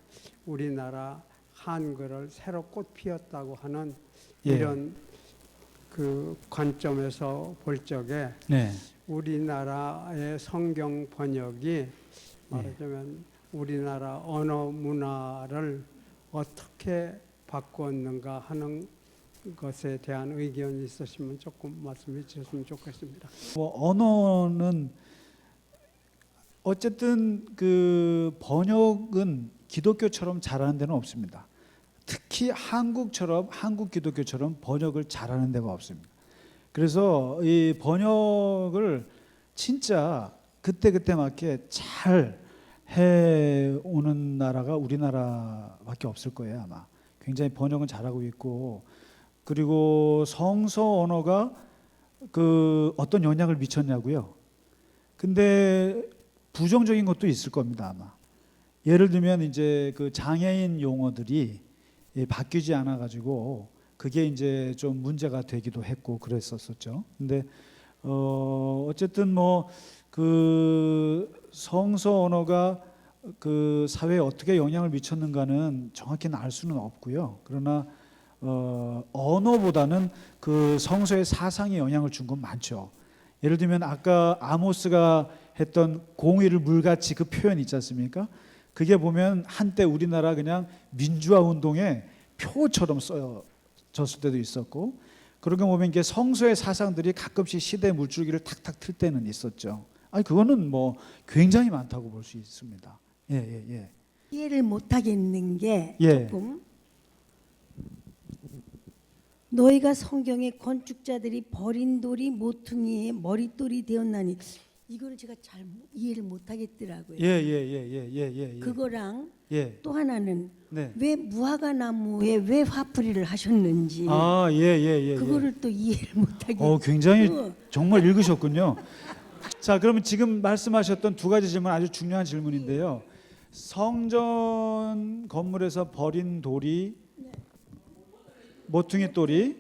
우리나라 한글을 새로 꽃 피웠다고 하는 이런 관점에서 볼 적에 우리나라의 성경 번역이 말하자면 우리나라 언어 문화를 어떻게 바꾸었는가 하는 것에 대한 의견이 있으시면 조금 말씀해 주셨으면 좋겠습니다. 언어는 어쨌든 번역은 기독교처럼 잘하는 데는 없습니다. 특히 한국 기독교처럼 번역을 잘하는 데가 없습니다. 그래서 이 번역을 진짜 그때 맞게 잘 해오는 나라가 우리나라밖에 없을 거예요. 아마 굉장히 번역은 잘하고 있고, 그리고 성서 언어가 어떤 영향을 미쳤냐고요. 근데 부정적인 것도 있을 겁니다. 아마 예를 들면 이제 장애인 용어들이 바뀌지 않아 가지고 그게 이제 좀 문제가 되기도 했고 그랬었죠. 근데 어쨌든 성서 언어가 사회에 어떻게 영향을 미쳤는가는 정확히는 알 수는 없고요. 그러나 언어보다는 성서의 사상에 영향을 준 건 많죠. 예를 들면 아까 아모스가 했던 공의를 물같이 그 표현 있지 않습니까? 그게 보면 한때 우리나라 그냥 민주화 운동의 표처럼 써졌을 때도 있었고, 그런 거 보면 이게 성서의 사상들이 가끔씩 시대 물줄기를 탁탁 틀 때는 있었죠. 그거는 굉장히 많다고 볼 수 있습니다. 이해를 못하겠는 게 예. 조금, 너희가 성경에 건축자들이 버린 돌이 모퉁이의 머릿돌이 되었나니, 이거를 제가 잘 이해를 못하겠더라고요. 그거랑 또 하나는 왜 무화과 나무에 왜 화풀이를 하셨는지 그거를 또 이해를 못하겠어요. 굉장히 정말 읽으셨군요. 자, 그러면 지금 말씀하셨던 두 가지 질문 아주 중요한 질문인데요. 성전 건물에서 버린 돌이 모퉁이 돌이,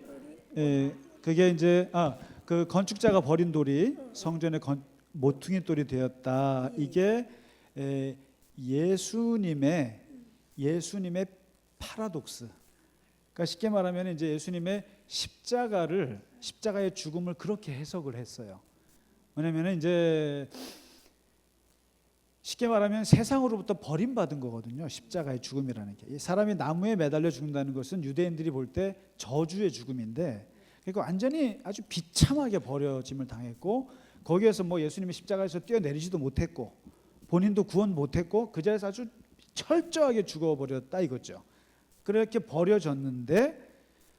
그게 이제 건축자가 버린 돌이 성전의 모퉁이 돌이 되었다. 이게 예수님의 파라독스. 그러니까 쉽게 말하면 이제 예수님의 십자가의 죽음을 그렇게 해석을 했어요. 왜냐하면 이제 쉽게 말하면 세상으로부터 버림받은 거거든요. 십자가의 죽음이라는 게. 사람이 나무에 매달려 죽는다는 것은 유대인들이 볼 때 저주의 죽음인데, 그러니까 완전히 아주 비참하게 버려짐을 당했고 거기에서 뭐 예수님이 십자가에서 뛰어내리지도 못했고 본인도 구원 못했고 그 자리에서 아주 철저하게 죽어버렸다 이거죠. 그렇게 버려졌는데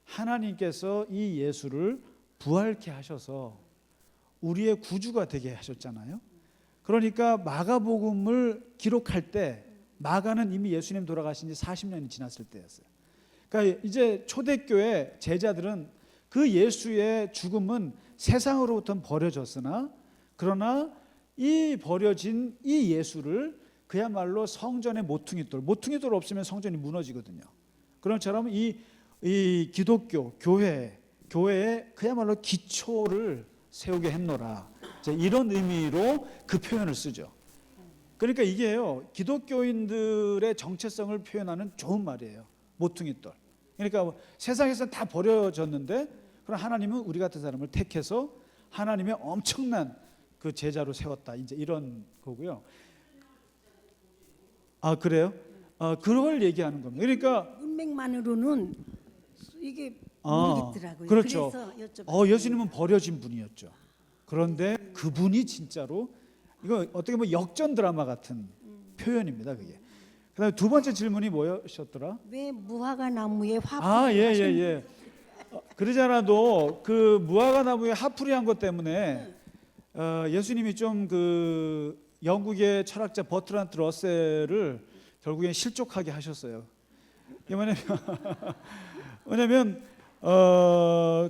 하나님께서 이 예수를 부활케 하셔서 우리의 구주가 되게 하셨잖아요. 그러니까 마가복음을 기록할 때 마가는 이미 예수님 돌아가신 지 40년이 지났을 때였어요. 그러니까 이제 초대교회 제자들은 그 예수의 죽음은 세상으로부터는 버려졌으나 그러나 이 버려진 이 예수를 그야말로 성전의 모퉁이돌 없으면 성전이 무너지거든요. 그런 것처럼 이 기독교 교회의 그야말로 기초를 세우게 했노라. 이런 의미로 그 표현을 쓰죠. 그러니까 이게요 기독교인들의 정체성을 표현하는 좋은 말이에요. 모퉁이돌. 그러니까 세상에서 다 버려졌는데 그럼 하나님은 우리 같은 사람을 택해서 하나님의 엄청난 그 제자로 세웠다. 이제 이런 거고요. 아 그래요? 그걸 얘기하는 겁니다. 그러니까 문맥만으로는 이게 모르겠더라고요. 그렇죠. 그래서 여쭤봤어요. 예수님은 버려진 분이었죠. 그런데 그분이 진짜로 이거 어떻게 보면 역전 드라마 같은 표현입니다. 그게. 그다음에 두 번째 질문이 뭐였더라? 왜 무화과 나무에 화풀이 예. 그러지 않아도 그 무화과 나무에 화풀이 한 것 때문에 예수님이 좀 그 영국의 철학자 버트란트 러셀을 결국엔 실족하게 하셨어요. 이게 뭐냐면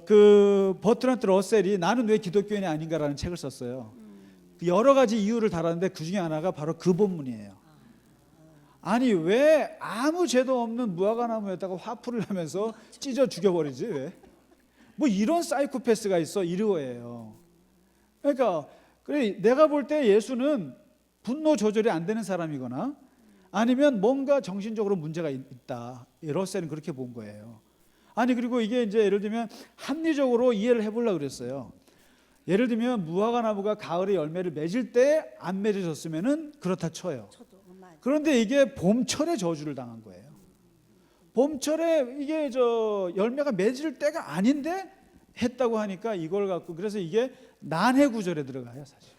그 버트란트 러셀이 나는 왜 기독교인이 아닌가라는 책을 썼어요. 여러 가지 이유를 달았는데 그 중에 하나가 바로 그 본문이에요. 아니 왜 아무 죄도 없는 무화과 나무에다가 화풀을 하면서 찢어 죽여버리지 왜? 뭐 이런 사이코패스가 있어 이러해요. 그러니까 그래 내가 볼 때 예수는 분노 조절이 안 되는 사람이거나 아니면 뭔가 정신적으로 문제가 있다. 러셀은 그렇게 본 거예요. 아니 그리고 이게 이제 예를 들면 합리적으로 이해를 해보려고 그랬어요. 예를 들면 무화과 나무가 가을에 열매를 맺을 때 안 맺어졌으면은 그렇다 쳐요. 그런데 이게 봄철에 저주를 당한 거예요. 봄철에 이게 열매가 맺을 때가 아닌데 했다고 하니까 이걸 갖고 그래서 이게 난해 구절에 들어가요, 사실.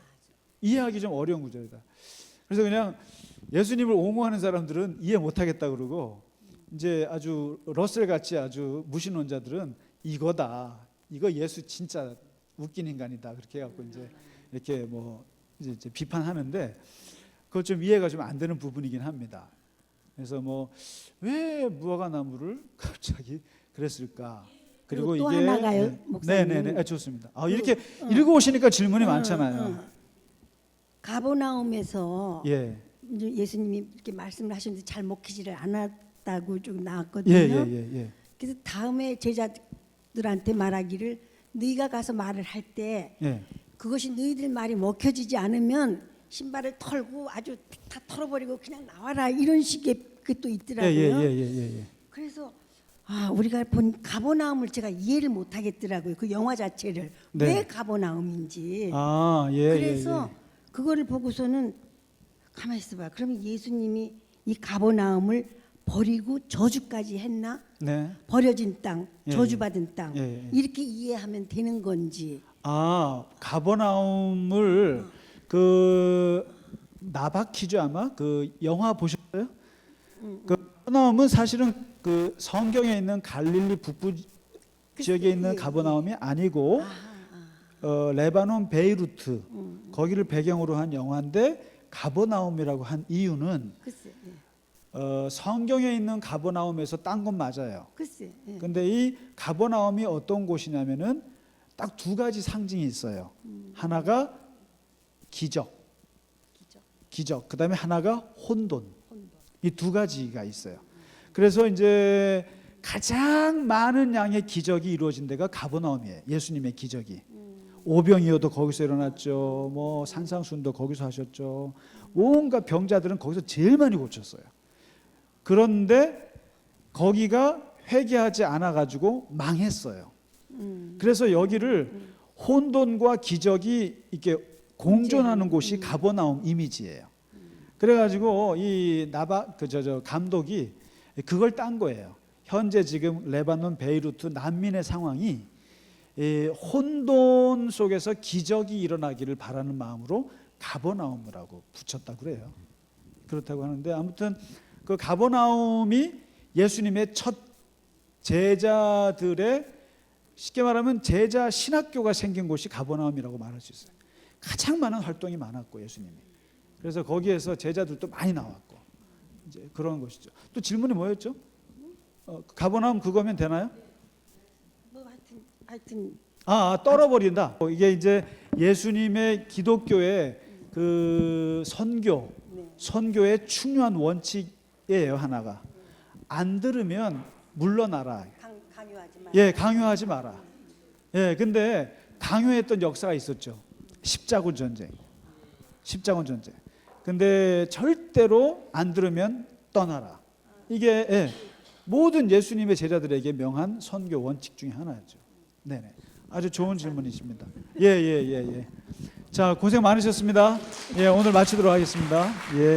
이해하기 좀 어려운 구절이다. 그래서 그냥 예수님을 옹호하는 사람들은 이해 못 하겠다 그러고 이제 아주 러셀 같이 아주 무신론자들은 이거다. 이거 예수 진짜 웃긴 인간이다. 그렇게 해 갖고 이제 이렇게 뭐 이제 비판하는데 그것 좀 이해가 좀 안 되는 부분이긴 합니다. 그래서 뭐 왜 무화과 나무를 갑자기 그랬을까? 그리고 또 이게 하나가요, 목사님. 네네네 좋습니다. 이렇게 읽어 오시니까 질문이 많잖아요. 가버나움에서 예. 이제 예수님이 이렇게 말씀을 하셨는데 잘 먹히지를 않았다고 좀 나왔거든요. 예. 그래서 다음에 제자들한테 말하기를 네가 가서 말을 할 때 예. 그것이 너희들 말이 먹혀지지 않으면 신발을 털고 아주 다 털어버리고 그냥 나와라 이런 식의 그게 또 있더라고요. 예. 그래서 우리가 본 가버나움을 제가 이해를 못 하겠더라고요. 그 영화 자체를 네. 왜 가버나움인지. 예. 그래서 그거를 보고서는 가만히 있어봐. 그러면 예수님이 이 가버나움을 버리고 저주까지 했나? 네. 버려진 땅, 예, 저주받은 땅 예. 이렇게 이해하면 되는 건지. 가버나움을 그 나바퀴죠 아마 그 영화 보셨어요? 그 가버나움은 사실은 그 성경에 있는 갈릴리 북부 지역에 있는 가버나움이 아니고 레바논 베이루트 거기를 배경으로 한 영화인데 가버나움이라고 한 이유는 글쎄, 성경에 있는 가버나움에서 딴 건 맞아요. 글쎄. 근데 이 가버나움이 어떤 곳이냐면은 딱 두 가지 상징이 있어요. 하나가 기적. 그다음에 하나가 혼돈. 이 두 가지가 있어요. 그래서 이제 가장 많은 양의 기적이 이루어진 데가 가버나움이에요. 예수님의 기적이. 오병이어도 거기서 일어났죠. 뭐 산상수훈도 거기서 하셨죠. 온갖 병자들은 거기서 제일 많이 고쳤어요. 그런데 거기가 회개하지 않아 가지고 망했어요. 그래서 여기를 혼돈과 기적이 이렇게 공존하는 곳이 가버나움 이미지예요. 그래가지고 이 감독이 그걸 딴 거예요. 현재 지금 레바논 베이루트 난민의 상황이 이 혼돈 속에서 기적이 일어나기를 바라는 마음으로 가버나움이라고 붙였다고 그래요. 그렇다고 하는데 아무튼 그 가버나움이 예수님의 첫 제자들의 쉽게 말하면 제자 신학교가 생긴 곳이 가버나움이라고 말할 수 있어요. 가장 많은 활동이 많았고 예수님이. 그래서 거기에서 제자들도 많이 나왔고 이제 그런 것이죠. 또 질문이 뭐였죠? 가버나움 그거면 되나요? 뭐 하여튼 떨어버린다. 이게 이제 예수님의 기독교의 그 선교의 중요한 원칙이에요. 하나가 안 들으면 물러나라. 강요하지 마. 예, 강요하지 마라. 예, 근데 강요했던 역사가 있었죠. 십자군 전쟁. 근데 절대로 안 들으면 떠나라. 이게 모든 예수님의 제자들에게 명한 선교 원칙 중에 하나였죠. 네네. 아주 좋은 질문이십니다. 예. 자, 고생 많으셨습니다. 예, 오늘 마치도록 하겠습니다. 예.